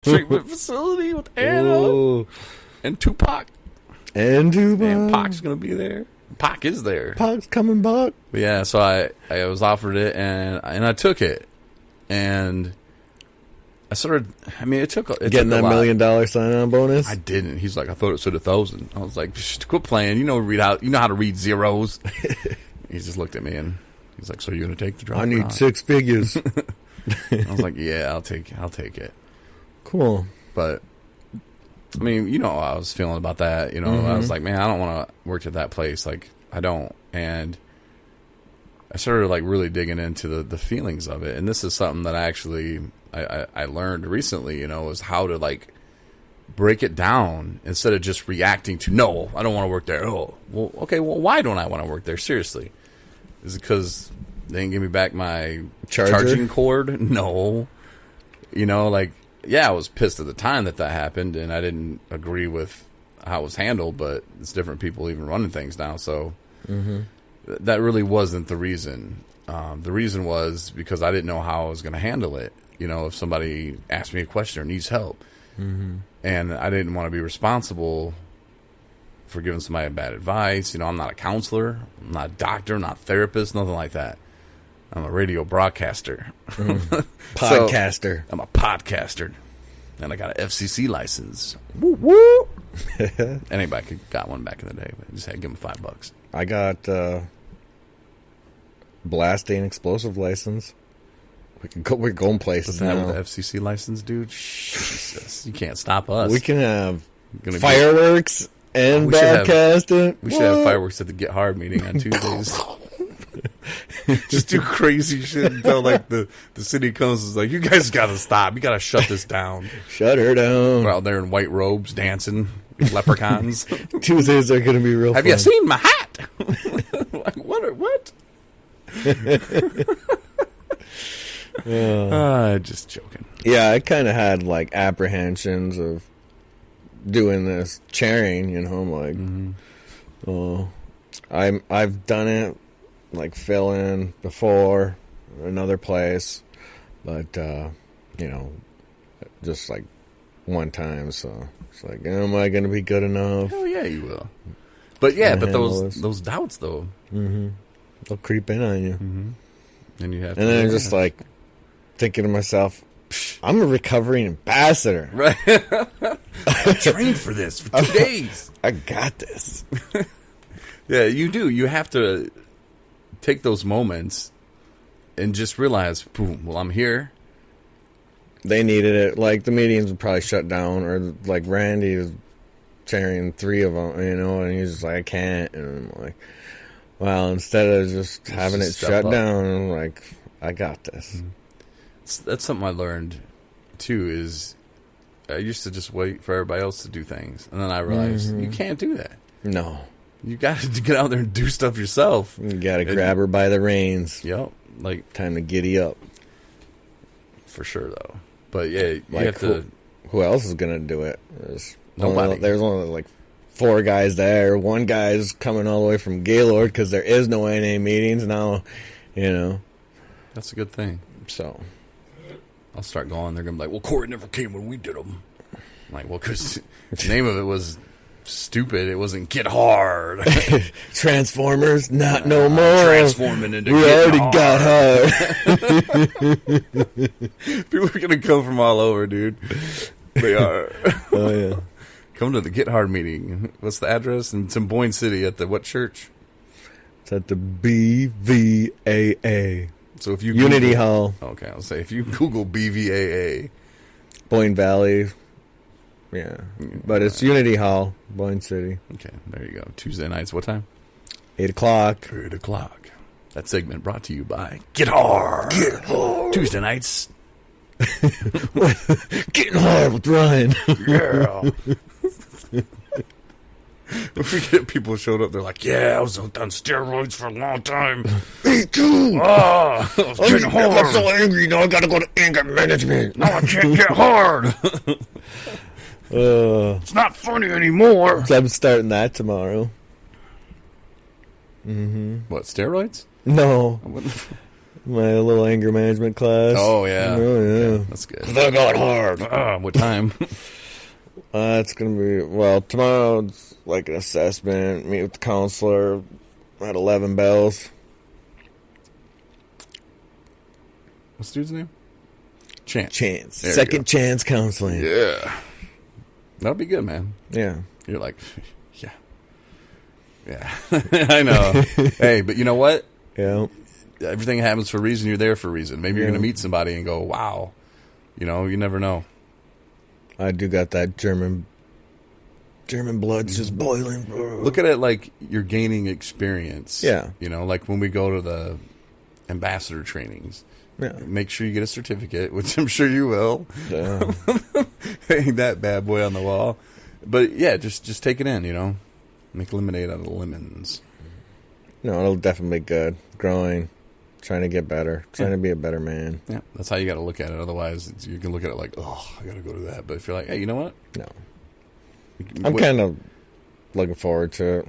treatment facility with Anna and Tupac. And Tupac. And Pac's going to be there. Pac is there. Pac's coming back. But yeah, so I was offered it, and I took it. And I started, it took Getting that $1 million sign-on bonus? I didn't. He's like, I thought it said 1,000. I was like, quit playing. You know how to read zeros. He just looked at me, and he's like, so you're going to take the job? I need 6 figures. I was like, yeah, I'll take it. Cool. But you know how I was feeling about that. I was like, man, I don't want to work at that place. Like, I don't. And I started like really digging into the feelings of it. And this is something that I learned recently, is how to like break it down instead of just reacting to, no, I don't want to work there. Oh, well, okay. Well, why don't I want to work there? Seriously. Is it because they didn't give me back my charging cord? No. Yeah, I was pissed at the time that happened, and I didn't agree with how it was handled, but it's different people even running things now, so that really wasn't the reason. The reason was because I didn't know how I was going to handle it, if somebody asked me a question or needs help. And I didn't want to be responsible for giving somebody bad advice. I'm not a counselor, I'm not a doctor, I'm not a therapist, nothing like that. I'm a radio broadcaster. Podcaster. So, I'm a podcaster. And I got an FCC license. Woo woo. Anybody got one back in the day, but I just had to give them $5. I got blasting explosive license. We're going places now. With the FCC license, dude? Jesus. You can't stop us. We can have fireworks and broadcasting. We should have fireworks at the Get Hard meeting on Tuesdays. Just do crazy shit until like the city comes and is like, you guys gotta stop, you gotta shut this down. Shut her down. We're out there in white robes dancing with leprechauns. Tuesdays are gonna be real Have fun. you seen my hat? Like, what? Just joking. Yeah, I kind of had like apprehensions of doing this chairing, I'm like, I've done it like fill in before another place, but just like one time, so it's like, am I gonna be good enough? Oh yeah, you will. But yeah, but those doubts though, they'll creep in on you, and you have and then I'm just like thinking to myself, I'm a recovering ambassador, right? I trained for this for 2 days. I got this. Yeah, you do. You have to take those moments and just realize, boom, well, I'm here. They needed it. Like, the meetings would probably shut down, or like Randy was chairing 3 of them, and he's just like, I can't. And I'm like, well, instead of just having it shut down, I'm like, I got this. That's something I learned, too, is I used to just wait for everybody else to do things. And then I realized, you can't do that. No. You got to get out there and do stuff yourself. You got to grab her by the reins. Yep. Like, time to giddy up. For sure, though. But yeah, you have to. Who else is going to do it? Nobody. There's only like 4 guys there. 1 guy's coming all the way from Gaylord because there is no NA meetings now, That's a good thing. So I'll start going. They're going to be like, well, Corey never came when we did them. I'm like, well, because the name of it was stupid. It wasn't Get Hard. Transformers, not no more. Transforming into we Get already Hard. got hard. People are going to come from all over, dude. They are. Oh, yeah. Come to the Get Hard meeting. What's the address? It's in Boyne City at the what church? It's at the BVAA. So if you Unity Hall. Okay, I'll say if you Google BVAA. Boyne Valley. Yeah. But it's Unity Hall, Boyne City. Okay, there you go. Tuesday nights, what time? 8 o'clock. 8 o'clock. That segment brought to you by Get Hard. Get Hard. Tuesday nights. Getting hard with Ryan. Yeah. I forget people showed up. They're like, yeah, I was hooked on steroids for a long time. Me too. Oh, I was getting hard. I got so angry. Now I got to go to anger management. No, I can't get hard. It's not funny anymore. So I'm starting that tomorrow. What, steroids? No. My little anger management class. Oh, yeah. Oh, yeah. That's good. That got hard. What time? It's going to be, well, tomorrow's like an assessment, meet with the counselor at 11 bells. What's the dude's name? Chance. Second chance counseling. Yeah. That'll be good, man. Yeah. You're like, yeah. Yeah. I know. Hey, but you know what? Yeah. Everything happens for a reason. You're there for a reason. Maybe you're going to meet somebody and go, wow. You know, you never know. I do got that German blood's just boiling. Look at it like you're gaining experience. Yeah. You know, like when we go to the ambassador trainings. Yeah. Make sure you get a certificate, which I'm sure you will. Yeah. Hang that bad boy on the wall. But yeah, just take it in, you know. Make lemonade out of the lemons. No, it'll definitely be good. Growing. Trying to get better. Trying to be a better man. Yeah, that's how you got to look at it. Otherwise, you can look at it like, oh, I got to go to that. But if you're like, hey, you know what? No. I'm kind of looking forward to it.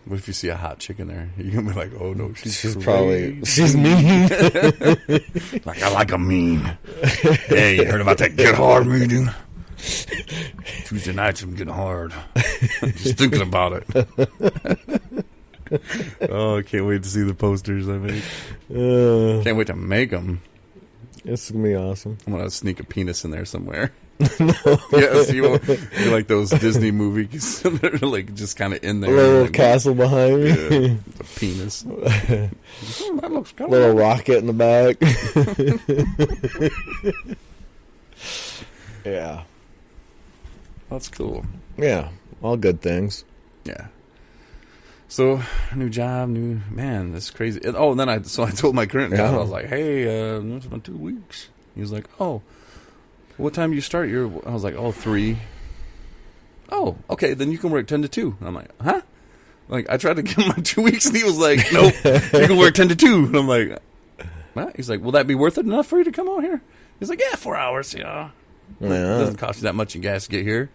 What if you see a hot chick in there? You're going to be like, oh, no, she's probably... She's mean. Like, I like a mean. Hey, you heard about that Get Hard meeting? Tuesday nights I'm getting hard. Just thinking about it. Oh, I can't wait to see the posters I make. Can't wait to make them. It's going to be awesome. I'm going to sneak a penis in there somewhere. Yes, you're like those Disney movies. They're like just kind of in there. A little like, castle behind me. Yeah, a penis. That looks kind of little rocket in the back. Yeah. That's cool. Yeah. All good things. Yeah. So, new job, man, that's crazy. Oh, and then I told my current job, I was like, hey, it's been 2 weeks. He was like, oh, what time do you start your, I was like, 3. Oh, okay, then you can work 10 to 2. And I'm like, huh? Like, I tried to give him my 2 weeks, and he was like, nope, you can work 10 to 2. And I'm like, what? He's like, will that be worth it enough for you to come out here? He's like, yeah, 4 hours, Yeah. It doesn't cost you that much in gas to get here.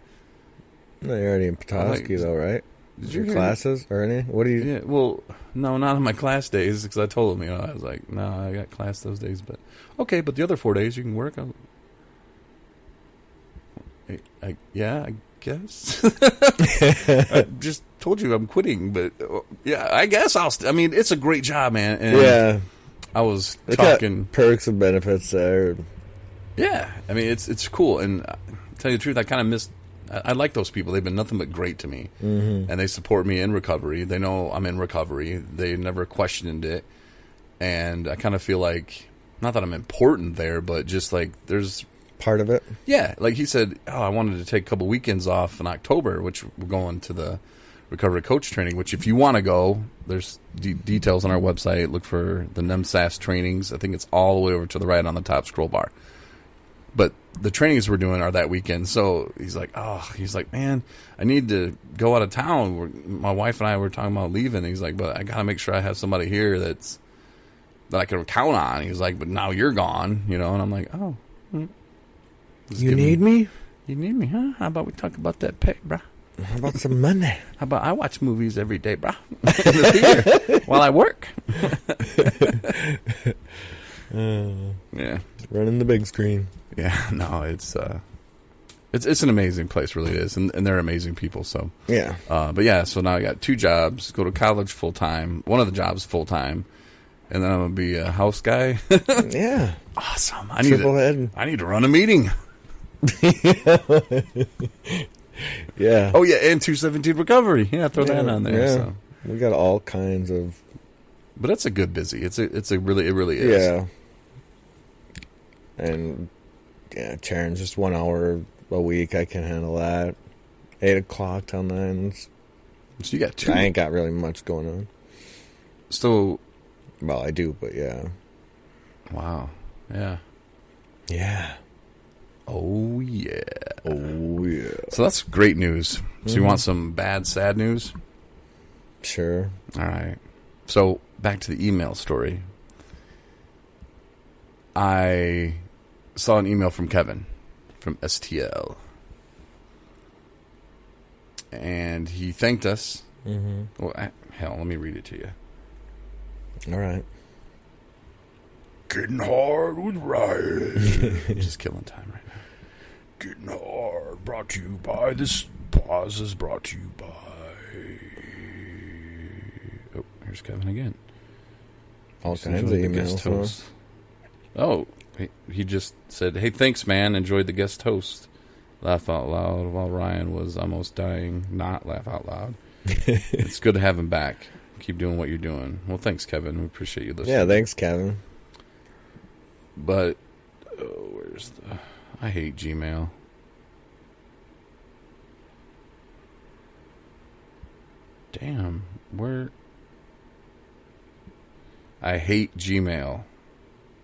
No, you're already in Petoskey, though, right? Did your classes or anything? What do you... Yeah, well, no, not on my class days, because I told him, I was like, no, I got class those days, but okay, but the other 4 days you can work. Yeah, I guess. I just told you I'm quitting, but yeah, I guess I mean, it's a great job, man. And yeah. I was talking... perks and benefits there. Yeah, I mean, it's cool, and to tell you the truth, I kind of missed... I like those people. They've been nothing but great to me. Mm-hmm. And they support me in recovery. They know I'm in recovery. They never questioned it. And I kind of feel like, not that I'm important there, but just like there's... Part of it? Yeah. Like he said, I wanted to take a couple weekends off in October, which we're going to the recovery coach training, which if you want to go, there's details on our website. Look for the NEMSAS trainings. I think it's all the way over to the right on the top scroll bar. But the trainings we're doing are that weekend. So he's like, man, I need to go out of town. My wife and I were talking about leaving. He's like, but I got to make sure I have somebody here that I can count on. He's like, but now you're gone, And I'm like, oh. You need me? You need me, huh? How about we talk about that pay, bruh? How about some money? How about I watch movies every day, bruh? In the theater while I work. Yeah. Running the big screen. Yeah, no, it's an amazing place, really it is, and they're amazing people. So yeah, but yeah, so now I got 2 jobs. Go to college full time. One of the jobs full time, and then I'm gonna be a house guy. Yeah, awesome. I need to run a meeting. Yeah. Oh yeah, and 217 recovery. Yeah, throw that on there. Yeah. So. We got all kinds of. But it's a good busy. It really is. Yeah. And yeah, Charon's just 1 hour a week. I can handle that. 8 o'clock till 9. So you got 2. I ain't got really much going on. So, well, I do, but yeah. Wow. Yeah. Yeah. Oh yeah. Oh yeah. So that's great news. So you want some bad, sad news? Sure. All right. So back to the email story. I saw an email from Kevin from STL. And he thanked us. Mm-hmm. Well, hell, let me read it to you. All right. Getting hard with Ryan. Just killing time right now. Getting hard. Brought to you by this pause is brought to you by. Oh, here's Kevin again. All kinds of emails. Host. Oh, he just said, "Hey, thanks, man. Enjoyed the guest host. Laugh out loud while Ryan was almost dying. Not laugh out loud. It's good to have him back. Keep doing what you're doing." Well, thanks, Kevin. We appreciate you listening. Yeah, thanks, Kevin. But where's the? I hate Gmail. Damn, where? I hate Gmail,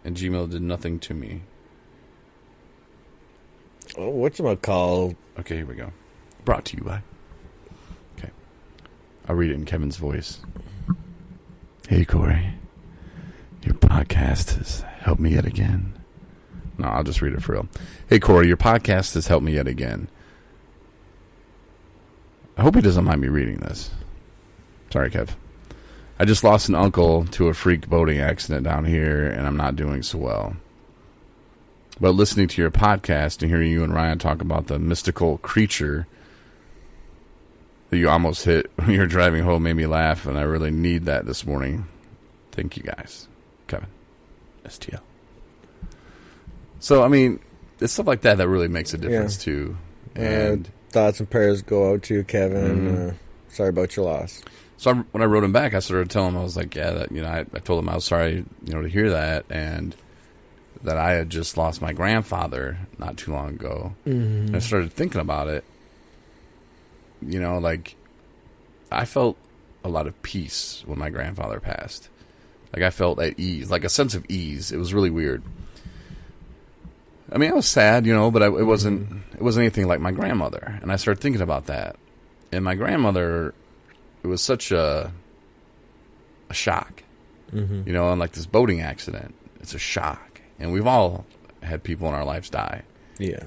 and Gmail did nothing to me. Oh, whatchamacallit? Okay, here we go. Brought to you by. Okay, I'll read it in Kevin's voice. Hey, Corey, your podcast has helped me yet again. No, I'll just read it for real. Hey, Corey, your podcast has helped me yet again. I hope he doesn't mind me reading this. Sorry, Kev. I just lost an uncle to a freak boating accident down here, and I'm not doing so well. But listening to your podcast and hearing you and Ryan talk about the mystical creature that you almost hit when you were driving home made me laugh, and I really need that this morning. Thank you, guys. Kevin. STL. So, I mean, it's stuff like that that really makes a difference, too. And thoughts and prayers go out to you, Kevin. Sorry about your loss. So when I wrote him back, I started telling him, I was like, yeah, that, I told him I was sorry, to hear that, and that I had just lost my grandfather not too long ago. Mm-hmm. And I started thinking about it. I felt a lot of peace when my grandfather passed. Like, I felt at ease, like a sense of ease. It was really weird. I mean, I was sad, but it wasn't anything like my grandmother. And I started thinking about that. And my grandmother, it was such a shock, and like this boating accident, it's a shock. And we've all had people in our lives die. Yeah.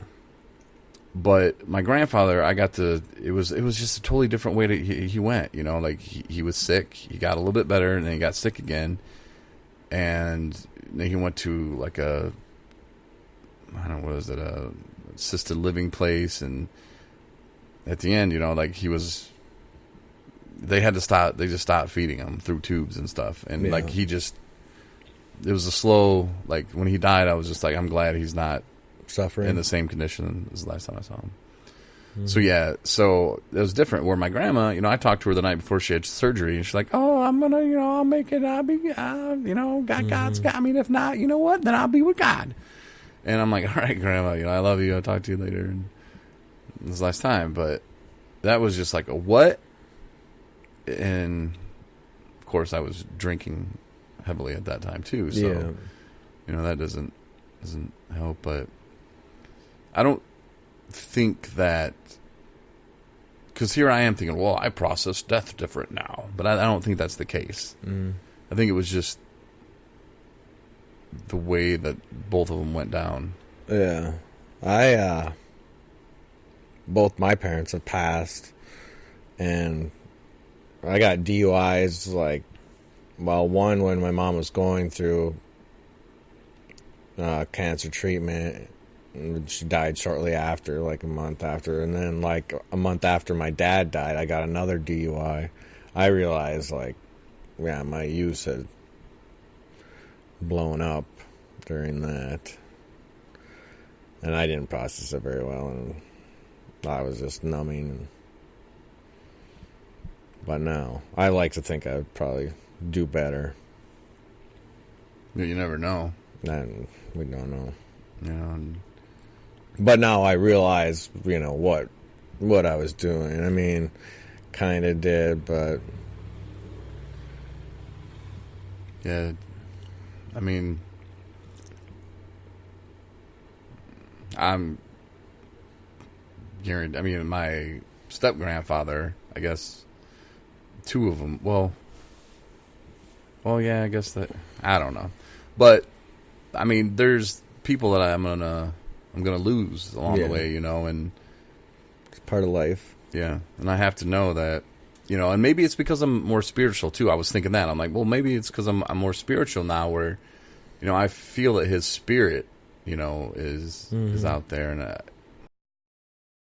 But my grandfather, it was just a totally different way he went, like he was sick. He got a little bit better and then he got sick again. And then he went to like a assisted living place. And at the end, they just stopped feeding him through tubes and stuff. And it was a slow, like when he died, I was just like, I'm glad he's not suffering in the same condition as the last time I saw him. Mm-hmm. So it was different where my grandma, I talked to her the night before she had surgery and she's like, oh, I'm going to, I'll make it. I'll be, God's got me. And if not, you know what? Then I'll be with God. And I'm like, all right, Grandma, I love you. I'll talk to you later. And this is the last time. But that was just like a what? And of course I was drinking heavily at that time too. So, that doesn't help. But I don't think that, because here I am thinking, well, I process death different now. But I don't think that's the case. I think it was just the way that both of them went down. Yeah. Both my parents have passed, and I got DUIs, one when my mom was going through cancer treatment. She died shortly after, like a month after. And then, like, a month after my dad died, I got another DUI. I realized, my use had blown up during that. And I didn't process it very well. And I was just numbing. But now, I like to think I would probably do better. You never know. And we don't know. Yeah. But now I realize, what I was doing. I mean, kind of did, but... Yeah. I mean... I'm guaranteed... I mean, my step-grandfather, I guess... Two of them. Well, yeah, I guess that... I don't know. But, I mean, there's people that I'm gonna lose along the way, and... It's part of life. Yeah, and I have to know that, and maybe it's because I'm more spiritual, too. I was thinking that. I'm like, well, maybe it's because I'm more spiritual now where, I feel that his spirit, is out there, and